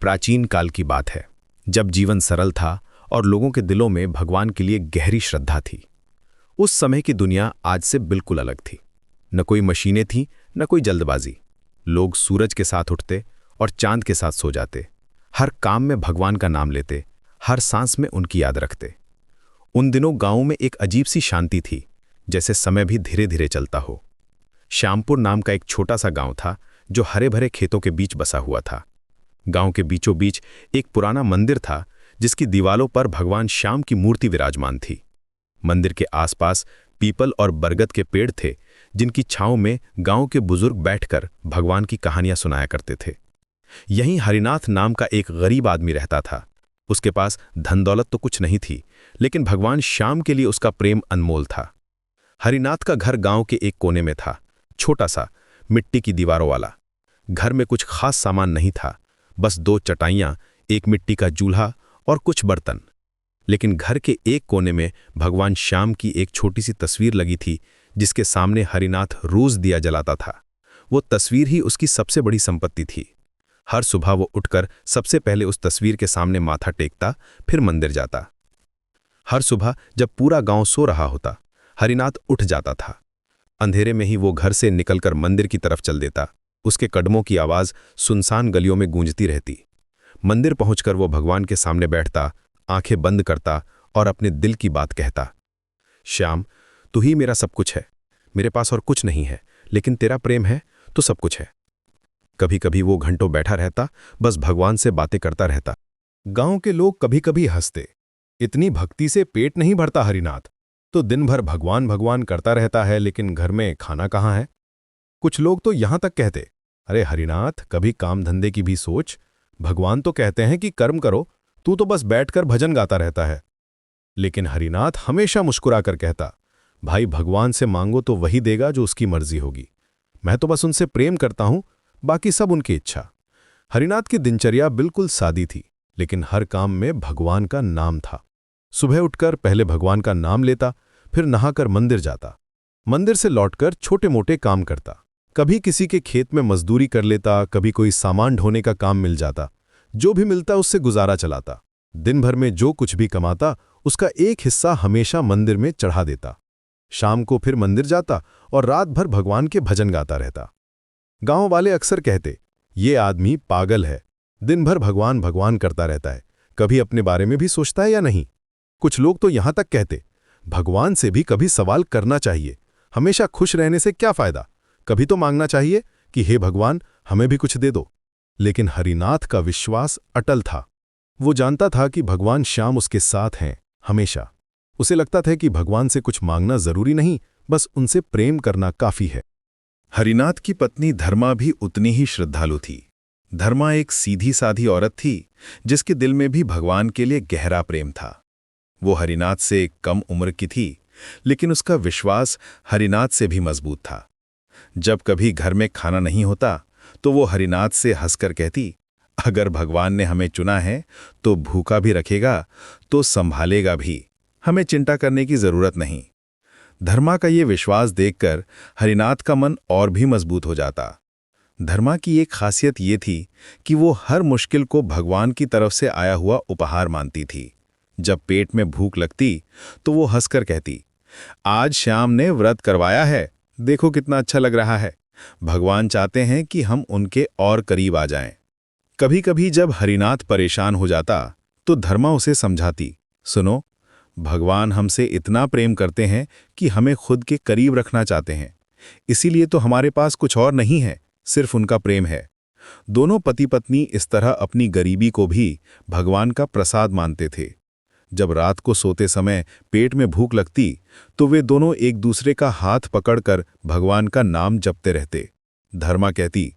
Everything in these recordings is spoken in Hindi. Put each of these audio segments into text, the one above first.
प्राचीन काल की बात है, जब जीवन सरल था और लोगों के दिलों में भगवान के लिए गहरी श्रद्धा थी। उस समय की दुनिया आज से बिल्कुल अलग थी। न कोई मशीनें थीं, न कोई जल्दबाजी। लोग सूरज के साथ उठते और चांद के साथ सो जाते। हर काम में भगवान का नाम लेते, हर सांस में उनकी याद रखते। उन दिनों गांवों में एक अजीब सी शांति थी, जैसे समय भी धीरे धीरे चलता हो। श्यामपुर नाम का एक छोटा सा गांव था, जो हरे भरे खेतों के बीच बसा हुआ था। गांव के बीचों बीच एक पुराना मंदिर था, जिसकी दीवालों पर भगवान श्याम की मूर्ति विराजमान थी। मंदिर के आसपास पीपल और बरगद के पेड़ थे, जिनकी छांव में गांव के बुजुर्ग बैठकर भगवान की कहानियां सुनाया करते थे। यहीं हरिनाथ नाम का एक गरीब आदमी रहता था। उसके पास धन दौलत तो कुछ नहीं थी, लेकिन भगवान श्याम के लिए उसका प्रेम अनमोल था। हरिनाथ का घर गांव के एक कोने में था, छोटा सा, मिट्टी की दीवारों वाला। घर में कुछ खास सामान नहीं था, बस 2 चटाइयां, एक मिट्टी का चूल्हा और कुछ बर्तन। लेकिन घर के एक कोने में भगवान श्याम की एक छोटी सी तस्वीर लगी थी, जिसके सामने हरिनाथ रोज दिया जलाता था। वो तस्वीर ही उसकी सबसे बड़ी संपत्ति थी। हर सुबह वो उठकर सबसे पहले उस तस्वीर के सामने माथा टेकता, फिर मंदिर जाता। हर सुबह जब पूरा गांव सो रहा होता, हरिनाथ उठ जाता था। अंधेरे में ही वो घर से निकलकर मंदिर की तरफ चल देता। उसके कदमों की आवाज सुनसान गलियों में गूंजती रहती। मंदिर पहुंचकर वो भगवान के सामने बैठता, आंखें बंद करता और अपने दिल की बात कहता। श्याम, तू ही मेरा सब कुछ है। मेरे पास और कुछ नहीं है, लेकिन तेरा प्रेम है तो सब कुछ है। कभी कभी वो घंटों बैठा रहता, बस भगवान से बातें करता रहता। गांव के लोग कभी कभी हंसते, इतनी भक्ति से पेट नहीं भरता हरिनाथ, तो दिन भर भगवान भगवान करता रहता है, लेकिन घर में खाना कहाँ है। कुछ लोग तो यहां तक कहते, अरे हरिनाथ, कभी काम धंधे की भी सोच। भगवान तो कहते हैं कि कर्म करो, तू तो बस बैठकर भजन गाता रहता है। लेकिन हरिनाथ हमेशा मुस्कुराकर कहता, भाई, भगवान से मांगो तो वही देगा जो उसकी मर्जी होगी। मैं तो बस उनसे प्रेम करता हूं, बाकी सब उनकी इच्छा। हरिनाथ की दिनचर्या बिल्कुल सादी थी, लेकिन हर काम में भगवान का नाम था। सुबह उठकर पहले भगवान का नाम लेता, फिर नहाकर मंदिर जाता। मंदिर से लौटकर छोटे मोटे काम करता। कभी किसी के खेत में मजदूरी कर लेता, कभी कोई सामान ढोने का काम मिल जाता। जो भी मिलता उससे गुजारा चलाता। दिन भर में जो कुछ भी कमाता, उसका एक हिस्सा हमेशा मंदिर में चढ़ा देता। शाम को फिर मंदिर जाता और रात भर भगवान के भजन गाता रहता। गांव वाले अक्सर कहते, ये आदमी पागल है, दिन भर भगवान भगवान करता रहता है, कभी अपने बारे में भी सोचता है या नहीं। कुछ लोग तो यहां तक कहते, भगवान से भी कभी सवाल करना चाहिए, हमेशा खुश रहने से क्या फायदा, कभी तो मांगना चाहिए कि हे भगवान, हमें भी कुछ दे दो। लेकिन हरिनाथ का विश्वास अटल था। वो जानता था कि भगवान श्याम उसके साथ हैं हमेशा। उसे लगता था कि भगवान से कुछ मांगना जरूरी नहीं, बस उनसे प्रेम करना काफी है। हरिनाथ की पत्नी धर्मा भी उतनी ही श्रद्धालु थी। धर्मा एक सीधी साधी औरत थी, जिसके दिल में भी भगवान के लिए गहरा प्रेम था। वो हरिनाथ से कम उम्र की थी, लेकिन उसका विश्वास हरिनाथ से भी मजबूत था। जब कभी घर में खाना नहीं होता, तो वो हरिनाथ से हंसकर कहती, अगर भगवान ने हमें चुना है तो भूखा भी रखेगा, तो संभालेगा भी, हमें चिंता करने की जरूरत नहीं। धर्मा का ये विश्वास देखकर हरिनाथ का मन और भी मजबूत हो जाता। धर्मा की एक खासियत ये थी कि वो हर मुश्किल को भगवान की तरफ से आया हुआ उपहार मानती थी। जब पेट में भूख लगती, तो वो हंसकर कहती, आज श्याम ने व्रत करवाया है, देखो कितना अच्छा लग रहा है। भगवान चाहते हैं कि हम उनके और करीब आ जाएं। कभी कभी जब हरिनाथ परेशान हो जाता, तो धर्मा उसे समझाती, सुनो, भगवान हमसे इतना प्रेम करते हैं कि हमें खुद के करीब रखना चाहते हैं। इसीलिए तो हमारे पास कुछ और नहीं है, सिर्फ उनका प्रेम है। दोनों पति पत्नी इस तरह अपनी गरीबी को भी भगवान का प्रसाद मानते थे। जब रात को सोते समय पेट में भूख लगती, तो वे दोनों एक दूसरे का हाथ पकड़कर भगवान का नाम जपते रहते। धर्मा कहती,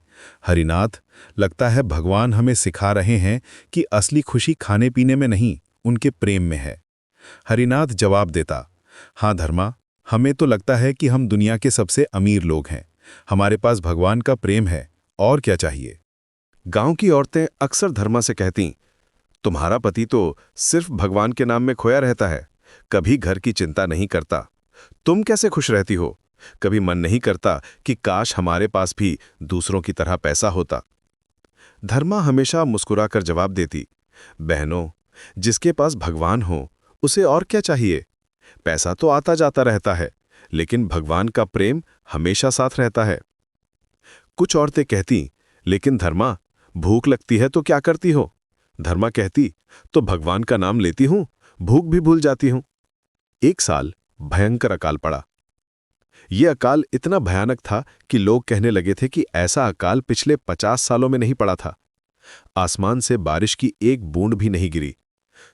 हरिनाथ, लगता है भगवान हमें सिखा रहे हैं कि असली खुशी खाने पीने में नहीं, उनके प्रेम में है। हरिनाथ जवाब देता, हाँ धर्मा, हमें तो लगता है कि हम दुनिया के सबसे अमीर लोग हैं। हमारे पास भगवान का प्रेम है, और क्या चाहिए। गांव की औरतें अक्सर धर्मा से कहतीं, तुम्हारा पति तो सिर्फ भगवान के नाम में खोया रहता है, कभी घर की चिंता नहीं करता। तुम कैसे खुश रहती हो? कभी मन नहीं करता कि काश हमारे पास भी दूसरों की तरह पैसा होता। धर्मा हमेशा मुस्कुराकर जवाब देती, बहनों, जिसके पास भगवान हो उसे और क्या चाहिए। पैसा तो आता जाता रहता है, लेकिन भगवान का प्रेम हमेशा साथ रहता है। कुछ औरतें कहती, लेकिन धर्मा, भूख लगती है तो क्या करती हो? धर्मा कहती, तो भगवान का नाम लेती हूं, भूख भी भूल जाती हूं। एक साल भयंकर अकाल पड़ा। यह अकाल इतना भयानक था कि लोग कहने लगे थे कि ऐसा अकाल पिछले 50 सालों में नहीं पड़ा था। आसमान से बारिश की एक बूंद भी नहीं गिरी।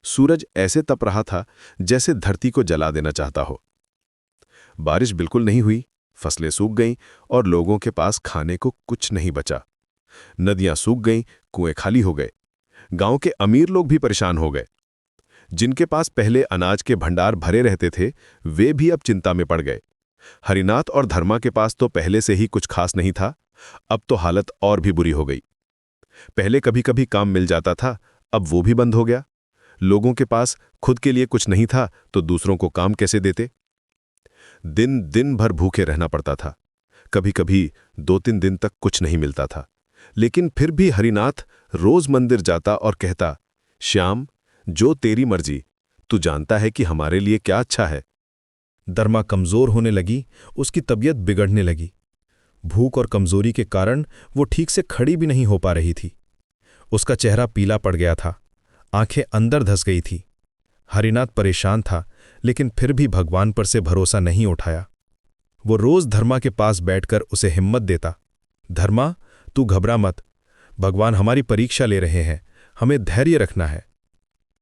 सूरज ऐसे तप रहा था जैसे धरती को जला देना चाहता हो। बारिश बिल्कुल नहीं हुई, फसलें सूख गईं और लोगों के पास खाने को कुछ नहीं बचा। नदियां सूख गईं, कुएं खाली हो गए। गांव के अमीर लोग भी परेशान हो गए। जिनके पास पहले अनाज के भंडार भरे रहते थे, वे भी अब चिंता में पड़ गए। हरिनाथ और धर्मा के पास तो पहले से ही कुछ खास नहीं था, अब तो हालत और भी बुरी हो गई। पहले कभी कभी काम मिल जाता था, अब वो भी बंद हो गया। लोगों के पास खुद के लिए कुछ नहीं था तो दूसरों को काम कैसे देते। दिन दिन भर भूखे रहना पड़ता था। कभी कभी 2-3 दिन तक कुछ नहीं मिलता था, लेकिन फिर भी हरिनाथ रोज मंदिर जाता और कहता, श्याम, जो तेरी मर्जी, तू जानता है कि हमारे लिए क्या अच्छा है। धर्मा कमजोर होने लगी, उसकी तबीयत बिगड़ने लगी। भूख और कमजोरी के कारण वो ठीक से खड़ी भी नहीं हो पा रही थी। उसका चेहरा पीला पड़ गया था, आंखें अंदर धंस गई थी। हरिनाथ परेशान था, लेकिन फिर भी भगवान पर से भरोसा नहीं उठाया। वो रोज धर्मा के पास बैठकर उसे हिम्मत देता, धर्मा, तू घबरा मत, भगवान हमारी परीक्षा ले रहे हैं, हमें धैर्य रखना है।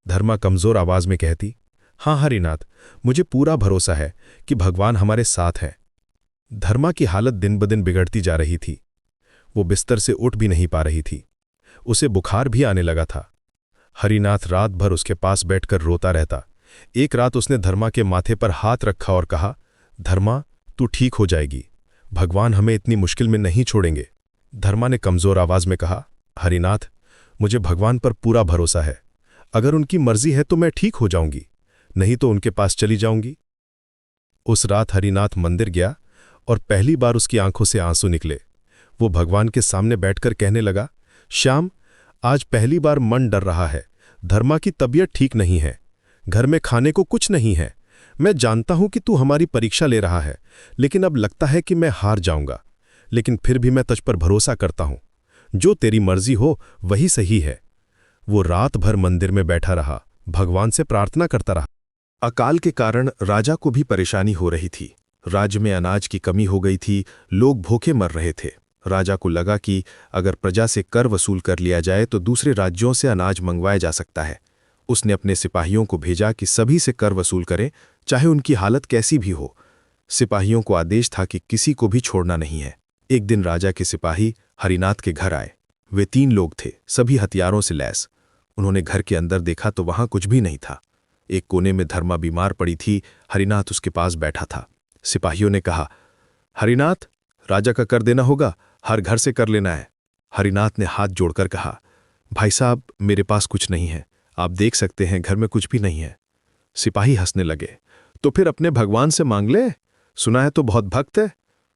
धर्मा कमजोर आवाज में कहती, हाँ हरिनाथ, मुझे पूरा भरोसा है कि भगवान हमारे साथ हैं। धर्मा की हालत दिन ब दिन बिगड़ती जा रही थी। वो बिस्तर से उठ भी नहीं पा रही थी। उसे बुखार भी आने लगा था। हरिनाथ रात भर उसके पास बैठकर रोता रहता। एक रात उसने धर्मा के माथे पर हाथ रखा और कहा, धर्मा, तू ठीक हो जाएगी, भगवान हमें इतनी मुश्किल में नहीं छोड़ेंगे। धर्मा ने कमजोर आवाज में कहा, हरिनाथ, मुझे भगवान पर पूरा भरोसा है। अगर उनकी मर्जी है तो मैं ठीक हो जाऊंगी, नहीं तो उनके पास चली जाऊंगी। उस रात हरिनाथ मंदिर गया और पहली बार उसकी आंखों से आंसू निकले। वो भगवान के सामने बैठकर कहने लगा, श्याम, आज पहली बार मन डर रहा है। धर्मा की तबीयत ठीक नहीं है, घर में खाने को कुछ नहीं है। मैं जानता हूं कि तू हमारी परीक्षा ले रहा है, लेकिन अब लगता है कि मैं हार जाऊंगा। लेकिन फिर भी मैं तुझ पर भरोसा करता हूं। जो तेरी मर्जी हो वही सही है। वो रात भर मंदिर में बैठा रहा, भगवान से प्रार्थना करता रहा। अकाल के कारण राजा को भी परेशानी हो रही थी। राज्य में अनाज की कमी हो गई थी, लोग भूखे मर रहे थे। राजा को लगा कि अगर प्रजा से कर वसूल कर लिया जाए तो दूसरे राज्यों से अनाज मंगवाया जा सकता है। उसने अपने सिपाहियों को भेजा कि सभी से कर वसूल करें, चाहे उनकी हालत कैसी भी हो। सिपाहियों को आदेश था कि किसी को भी छोड़ना नहीं है। एक दिन राजा के सिपाही हरिनाथ के घर आए। वे 3 लोग थे, सभी हथियारों से लैस। उन्होंने घर के अंदर देखा तो वहां कुछ भी नहीं था। एक कोने में धर्मा बीमार पड़ी थी, हरिनाथ उसके पास बैठा था। सिपाहियों ने कहा, हरिनाथ, राजा का कर देना होगा, हर घर से कर लेना है। हरिनाथ ने हाथ जोड़कर कहा, भाई साहब, मेरे पास कुछ नहीं है, आप देख सकते हैं घर में कुछ भी नहीं है। सिपाही हंसने लगे, तो फिर अपने भगवान से मांग ले, सुना है तो बहुत भक्त है,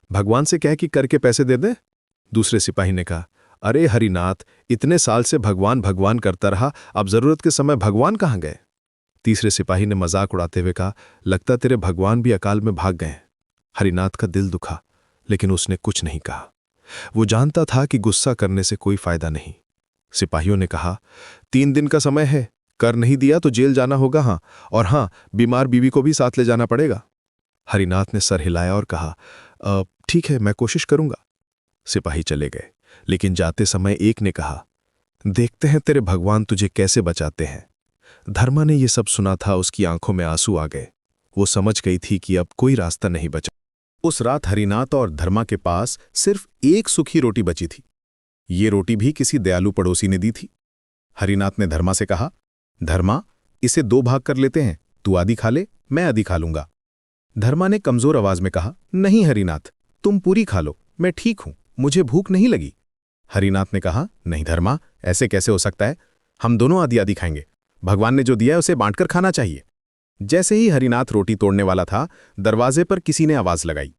भगवान से कह कि करके पैसे दे दे। दूसरे सिपाही ने कहा, अरे हरिनाथ, इतने साल से भगवान भगवान करता रहा, अब जरूरत के समय भगवान कहाँ गए। तीसरे सिपाही ने मजाक उड़ाते हुए कहा, लगता तेरे भगवान भी अकाल में भाग गए। हरिनाथ का दिल दुखा, लेकिन उसने कुछ नहीं कहा। वो जानता था कि गुस्सा करने से कोई फायदा नहीं। सिपाहियों ने कहा, 3 दिन का समय है, कर नहीं दिया तो जेल जाना होगा, हाँ, और हाँ, बीमार बीवी को भी साथ ले जाना पड़ेगा। हरिनाथ ने सर हिलाया और कहा, ठीक है, मैं कोशिश करूंगा। सिपाही चले गए, लेकिन जाते समय एक ने कहा, देखते हैं तेरे भगवान तुझे कैसे बचाते हैं। धर्मा ने यह सब सुना था, उसकी आंखों में आंसू आ गए। वो समझ गई थी कि अब कोई रास्ता नहीं बचा। उस रात हरिनाथ और धर्मा के पास सिर्फ एक सूखी रोटी बची थी। ये रोटी भी किसी दयालु पड़ोसी ने दी थी। हरिनाथ ने धर्मा से कहा, धर्मा, इसे 2 भाग कर लेते हैं, तू आधी खा ले, मैं आधी खा लूंगा। धर्मा ने कमजोर आवाज में कहा, नहीं हरिनाथ, तुम पूरी खा लो, मैं ठीक हूं, मुझे भूख नहीं लगी। हरिनाथ ने कहा, नहीं धर्मा, ऐसे कैसे हो सकता है, हम दोनों आधी आधी खाएंगे, भगवान ने जो दिया है उसे बांटकर खाना चाहिए। जैसे ही हरिनाथ रोटी तोड़ने वाला था, दरवाजे पर किसी ने आवाज लगाई,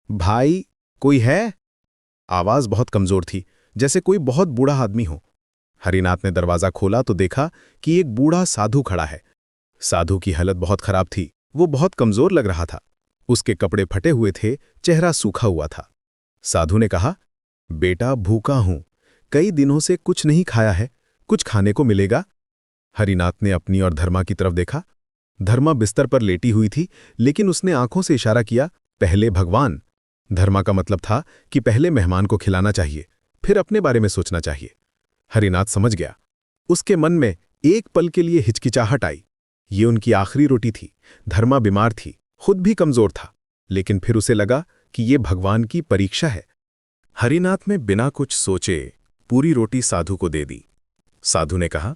भाई, कोई है? आवाज बहुत कमजोर थी, जैसे कोई बहुत बूढ़ा आदमी हो। हरिनाथ ने दरवाजा खोला तो देखा कि एक बूढ़ा साधु खड़ा है। साधु की हालत बहुत खराब थी, वो बहुत कमजोर लग रहा था। उसके कपड़े फटे हुए थे, चेहरा सूखा हुआ था। साधु ने कहा, बेटा भूखा हूं, कई दिनों से कुछ नहीं खाया है, कुछ खाने को मिलेगा? हरिनाथ ने अपनी और धर्मा की तरफ देखा। धर्मा बिस्तर पर लेटी हुई थी, लेकिन उसने आंखों से इशारा किया, पहले भगवान। धर्मा का मतलब था कि पहले मेहमान को खिलाना चाहिए, फिर अपने बारे में सोचना चाहिए। हरिनाथ समझ गया। उसके मन में एक पल के लिए हिचकिचाहट आई। ये उनकी आखिरी रोटी थी। धर्मा बीमार थी, खुद भी कमजोर था, लेकिन फिर उसे लगा कि ये भगवान की परीक्षा है। हरिनाथ ने बिना कुछ सोचे पूरी रोटी साधु को दे दी। साधु ने कहा,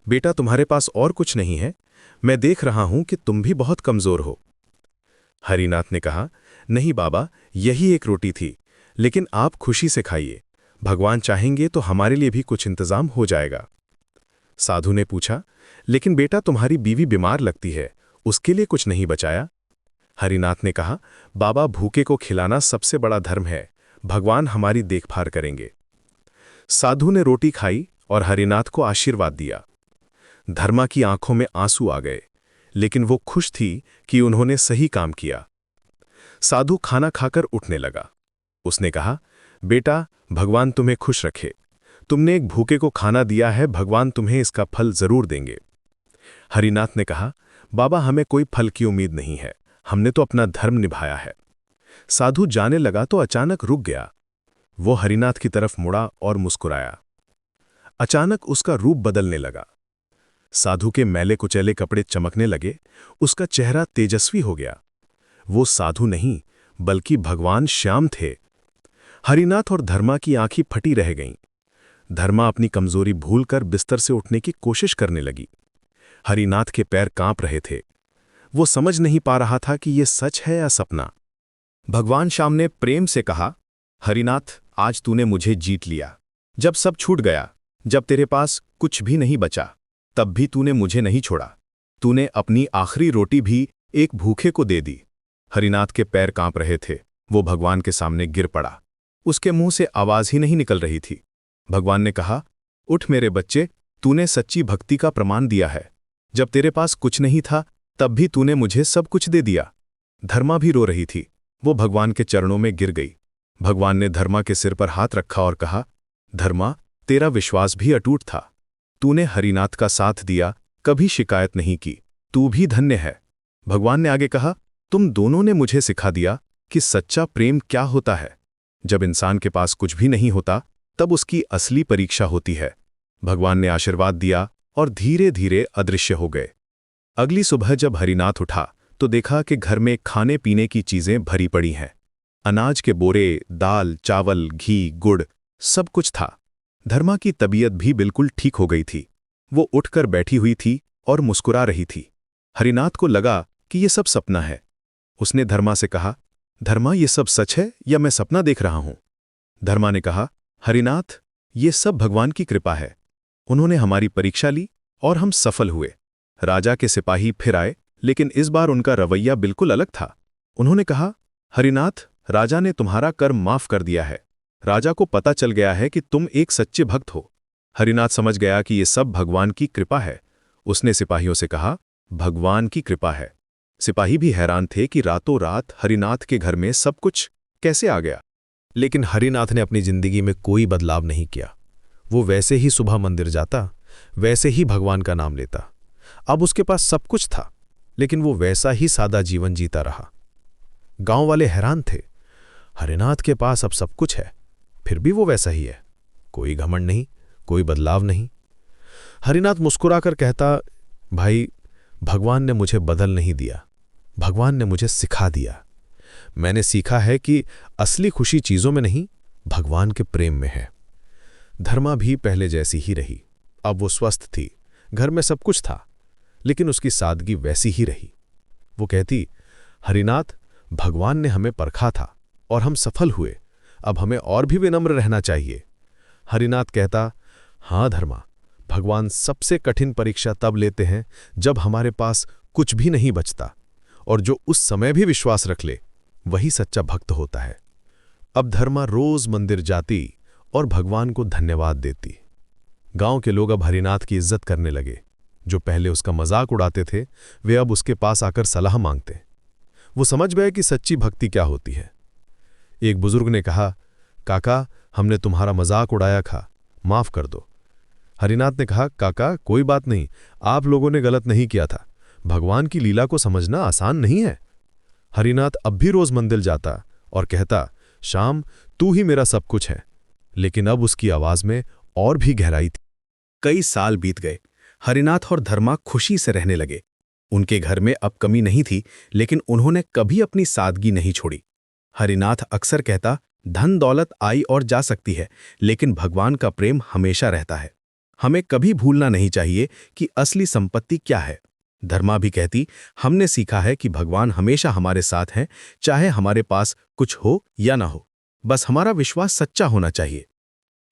बेटा तुम्हारे पास और कुछ नहीं है, मैं देख रहा हूं कि तुम भी बहुत कमजोर हो। हरिनाथ ने कहा, नहीं बाबा, यही एक रोटी थी, लेकिन आप खुशी से खाइए, भगवान चाहेंगे तो हमारे लिए भी कुछ इंतजाम हो जाएगा। साधु ने पूछा, लेकिन बेटा तुम्हारी बीवी बीमार लगती है, उसके लिए कुछ नहीं बचाया? हरिनाथ ने कहा, बाबा भूखे को खिलाना सबसे बड़ा धर्म है, भगवान हमारी देखभाल करेंगे। साधु ने रोटी खाई और हरिनाथ को आशीर्वाद दिया। धर्मा की आंखों में आंसू आ गए, लेकिन वो खुश थी कि उन्होंने सही काम किया। साधु खाना खाकर उठने लगा। उसने कहा, बेटा भगवान तुम्हें खुश रखे, तुमने एक भूखे को खाना दिया है, भगवान तुम्हें इसका फल जरूर देंगे। हरिनाथ ने कहा, बाबा हमें कोई फल की उम्मीद नहीं है, हमने तो अपना धर्म निभाया है। साधु जाने लगा तो अचानक रुक गया। वो हरिनाथ की तरफ मुड़ा और मुस्कुराया। अचानक उसका रूप बदलने लगा। साधु के मैले कुचैले कपड़े चमकने लगे, उसका चेहरा तेजस्वी हो गया। वो साधु नहीं, बल्कि भगवान श्याम थे। हरिनाथ और धर्मा की आंखें फटी रह गईं। धर्मा अपनी कमजोरी भूलकर बिस्तर से उठने की कोशिश करने लगी। हरिनाथ के पैर कांप रहे थे। वो समझ नहीं पा रहा था कि ये सच है या सपना। भगवान श्याम ने प्रेम से कहा, हरिनाथ आज तूने मुझे जीत लिया। जब सब छूट गया, जब तेरे पास कुछ भी नहीं बचा, तब भी तूने मुझे नहीं छोड़ा। तूने अपनी आखिरी रोटी भी एक भूखे को दे दी। हरिनाथ के पैर कांप रहे थे। वो भगवान के सामने गिर पड़ा। उसके मुंह से आवाज ही नहीं निकल रही थी। भगवान ने कहा, उठ मेरे बच्चे, तूने सच्ची भक्ति का प्रमाण दिया है। जब तेरे पास कुछ नहीं था, तब भी तूने मुझे सब कुछ दे दिया। धर्मा भी रो रही थी। वो भगवान के चरणों में गिर गई। भगवान ने धर्मा के सिर पर हाथ रखा और कहा, धर्मा तेरा विश्वास भी अटूट था। तूने हरिनाथ का साथ दिया, कभी शिकायत नहीं की, तू भी धन्य है। भगवान ने आगे कहा, तुम दोनों ने मुझे सिखा दिया कि सच्चा प्रेम क्या होता है। जब इंसान के पास कुछ भी नहीं होता, तब उसकी असली परीक्षा होती है। भगवान ने आशीर्वाद दिया और धीरे धीरे अदृश्य हो गए। अगली सुबह जब हरिनाथ उठा तो देखा कि घर में खाने पीने की चीजें भरी पड़ी हैं। अनाज के बोरे, दाल, चावल, घी, गुड़, सब कुछ था। धर्मा की तबीयत भी बिल्कुल ठीक हो गई थी। वो उठकर बैठी हुई थी और मुस्कुरा रही थी। हरिनाथ को लगा कि ये सब सपना है। उसने धर्मा से कहा, धर्मा ये सब सच है या मैं सपना देख रहा हूं? धर्मा ने कहा, हरिनाथ ये सब भगवान की कृपा है। उन्होंने हमारी परीक्षा ली और हम सफल हुए। राजा के सिपाही फिर आए, लेकिन इस बार उनका रवैया बिल्कुल अलग था। उन्होंने कहा, हरिनाथ राजा ने तुम्हारा कर्म माफ कर दिया है। राजा को पता चल गया है कि तुम एक सच्चे भक्त हो। हरिनाथ समझ गया कि ये सब भगवान की कृपा है। उसने सिपाहियों से कहा, भगवान की कृपा है। सिपाही भी हैरान थे कि रातों रात हरिनाथ के घर में सब कुछ कैसे आ गया। लेकिन हरिनाथ ने अपनी जिंदगी में कोई बदलाव नहीं किया। वो वैसे ही सुबह मंदिर जाता, वैसे ही भगवान का नाम लेता। अब उसके पास सब कुछ था, लेकिन वो वैसा ही सादा जीवन जीता रहा। गांव वाले हैरान थे, हरिनाथ के पास अब सब कुछ है, फिर भी वो वैसा ही है, कोई घमंड नहीं, कोई बदलाव नहीं। हरिनाथ मुस्कुराकर कहता, भाई भगवान ने मुझे बदल नहीं दिया, भगवान ने मुझे सिखा दिया। मैंने सीखा है कि असली खुशी चीजों में नहीं, भगवान के प्रेम में है। धर्मा भी पहले जैसी ही रही। अब वो स्वस्थ थी, घर में सब कुछ था, लेकिन उसकी सादगी वैसी ही रही। वो कहती, हरिनाथ भगवान ने हमें परखा था और हम सफल हुए, अब हमें और भी विनम्र रहना चाहिए। हरिनाथ कहता, हाँ धर्मा, भगवान सबसे कठिन परीक्षा तब लेते हैं जब हमारे पास कुछ भी नहीं बचता, और जो उस समय भी विश्वास रख ले वही सच्चा भक्त होता है। अब धर्मा रोज मंदिर जाती और भगवान को धन्यवाद देती। गांव के लोग अब हरिनाथ की इज्जत करने लगे। जो पहले उसका मजाक उड़ाते थे वे अब उसके पास आकर सलाह मांगते। वो समझ गए कि सच्ची भक्ति क्या होती है। एक बुजुर्ग ने कहा, काका, हमने तुम्हारा मजाक उड़ाया था, माफ कर दो। हरिनाथ ने कहा, काका कोई बात नहीं, आप लोगों ने गलत नहीं किया था। भगवान की लीला को समझना आसान नहीं है। हरिनाथ अब भी रोज मंदिर जाता और कहता, श्याम तू ही मेरा सब कुछ है। लेकिन अब उसकी आवाज में और भी गहराई थी। कई साल बीत गए। हरिनाथ और धर्मा खुशी से रहने लगे। उनके घर में अब कमी नहीं थी, लेकिन उन्होंने कभी अपनी सादगी नहीं छोड़ी। हरिनाथ अक्सर कहता, धन दौलत आई और जा सकती है, लेकिन भगवान का प्रेम हमेशा रहता है। हमें कभी भूलना नहीं चाहिए कि असली संपत्ति क्या है। धर्मा भी कहती, हमने सीखा है कि भगवान हमेशा हमारे साथ हैं, चाहे हमारे पास कुछ हो या ना हो, बस हमारा विश्वास सच्चा होना चाहिए।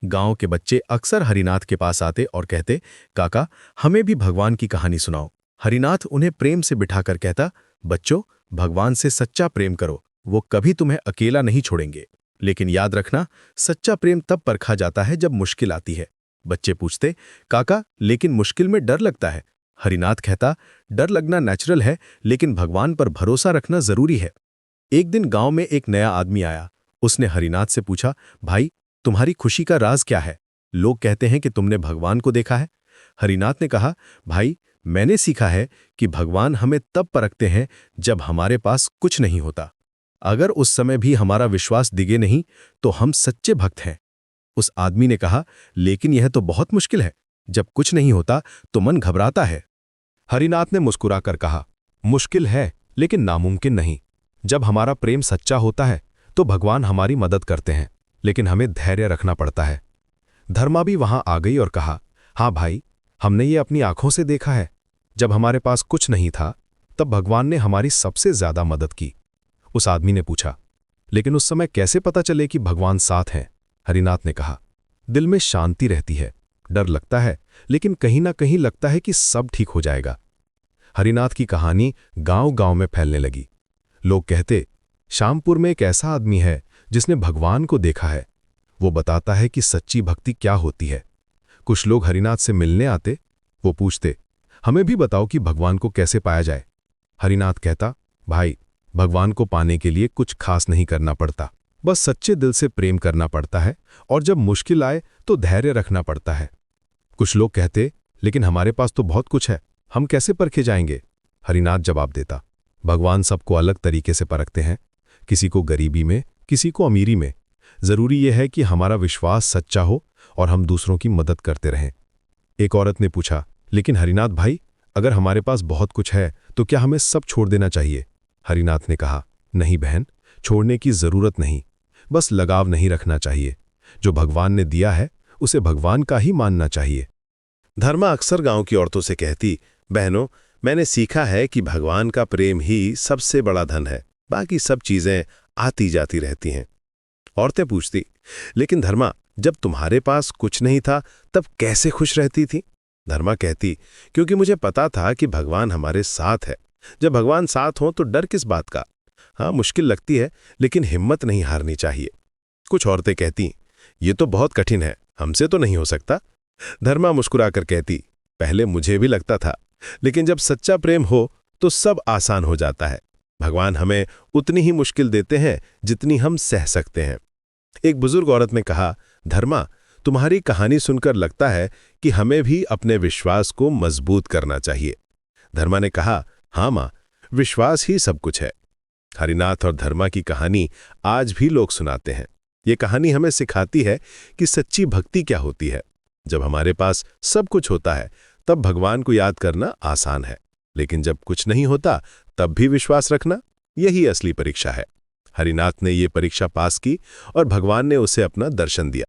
गांव के बच्चे अक्सर हरिनाथ के पास आते और कहते, काका हमें भी भगवान की कहानी सुनाओ। हरिनाथ उन्हें प्रेम से बिठाकर कहता, बच्चों भगवान से सच्चा प्रेम करो, वो कभी तुम्हें अकेला नहीं छोड़ेंगे। लेकिन याद रखना, सच्चा प्रेम तब परखा जाता है जब मुश्किल आती है। बच्चे पूछते, काका लेकिन मुश्किल में डर लगता है। हरिनाथ कहता, डर लगना नेचुरल है, लेकिन भगवान पर भरोसा रखना जरूरी है। एक दिन गांव में एक नया आदमी आया। उसने हरिनाथ से पूछा, भाई तुम्हारी खुशी का राज क्या है? लोग कहते हैं कि तुमने भगवान को देखा है। हरिनाथ ने कहा, भाई मैंने सीखा है कि भगवान हमें तब परखते हैं जब हमारे पास कुछ नहीं होता। अगर उस समय भी हमारा विश्वास दिगे नहीं तो हम सच्चे भक्त हैं। उस आदमी ने कहा, लेकिन यह तो बहुत मुश्किल है, जब कुछ नहीं होता तो मन घबराता है। हरिनाथ ने मुस्कुराकर कहा, मुश्किल है लेकिन नामुमकिन नहीं। जब हमारा प्रेम सच्चा होता है तो भगवान हमारी मदद करते हैं, लेकिन हमें धैर्य रखना पड़ता है। धर्मा भी वहां आ गई और कहा, हाँ भाई, हमने ये अपनी आंखों से देखा है। जब हमारे पास कुछ नहीं था तब भगवान ने हमारी सबसे ज्यादा मदद की। उस आदमी ने पूछा, लेकिन उस समय कैसे पता चले कि भगवान साथ हैं? हरिनाथ ने कहा, दिल में शांति रहती है, डर लगता है, लेकिन कहीं ना कहीं लगता है कि सब ठीक हो जाएगा। हरिनाथ की कहानी गांव-गांव में फैलने लगी। लोग कहते, श्यामपुर में एक ऐसा आदमी है जिसने भगवान को देखा है। वो बताता है कि सच्ची भक्ति क्या होती है। कुछ लोग हरिनाथ से मिलने आते। वो पूछते, हमें भी बताओ कि भगवान को कैसे पाया जाए। हरिनाथ कहता, भाई भगवान को पाने के लिए कुछ खास नहीं करना पड़ता, बस सच्चे दिल से प्रेम करना पड़ता है, और जब मुश्किल आए तो धैर्य रखना पड़ता है। कुछ लोग कहते, लेकिन हमारे पास तो बहुत कुछ है, हम कैसे परखे जाएंगे? हरिनाथ जवाब देता, भगवान सबको अलग तरीके से परखते हैं, किसी को गरीबी में, किसी को अमीरी में। जरूरी यह है कि हमारा विश्वास सच्चा हो और हम दूसरों की मदद करते रहें। एक औरत ने पूछा, लेकिन हरिनाथ भाई, अगर हमारे पास बहुत कुछ है तो क्या हमें सब छोड़ देना चाहिए? हरिनाथ ने कहा, नहीं बहन, छोड़ने की जरूरत नहीं, बस लगाव नहीं रखना चाहिए। जो भगवान ने दिया है उसे भगवान का ही मानना चाहिए। धर्मा अक्सर गांव की औरतों से कहती, बहनों मैंने सीखा है कि भगवान का प्रेम ही सबसे बड़ा धन है, बाकी सब चीजें आती जाती रहती हैं। औरतें पूछती, लेकिन धर्मा जब तुम्हारे पास कुछ नहीं था तब कैसे खुश रहती थी? धर्मा कहती, क्योंकि मुझे पता था कि भगवान हमारे साथ है। जब भगवान साथ हो तो डर किस बात का? हाँ मुश्किल लगती है, लेकिन हिम्मत नहीं हारनी चाहिए। कुछ औरतें कहती, ये तो बहुत कठिन है, हमसे तो नहीं हो सकता। धर्मा मुस्कुराकर कहती, पहले मुझे भी लगता था, लेकिन जब सच्चा प्रेम हो तो सब आसान हो जाता है। भगवान हमें उतनी ही मुश्किल देते हैं जितनी हम सह सकते हैं। एक बुजुर्ग औरत ने कहा, धर्मा तुम्हारी कहानी सुनकर लगता है कि हमें भी अपने विश्वास को मजबूत करना चाहिए। धर्मा ने कहा, हाँ मां, विश्वास ही सब कुछ है। हरिनाथ और धर्मा की कहानी आज भी लोग सुनाते हैं। ये कहानी हमें सिखाती है कि सच्ची भक्ति क्या होती है। जब हमारे पास सब कुछ होता है तब भगवान को याद करना आसान है, लेकिन जब कुछ नहीं होता तब भी विश्वास रखना, यही असली परीक्षा है। हरिनाथ ने ये परीक्षा पास की और भगवान ने उसे अपना दर्शन दिया।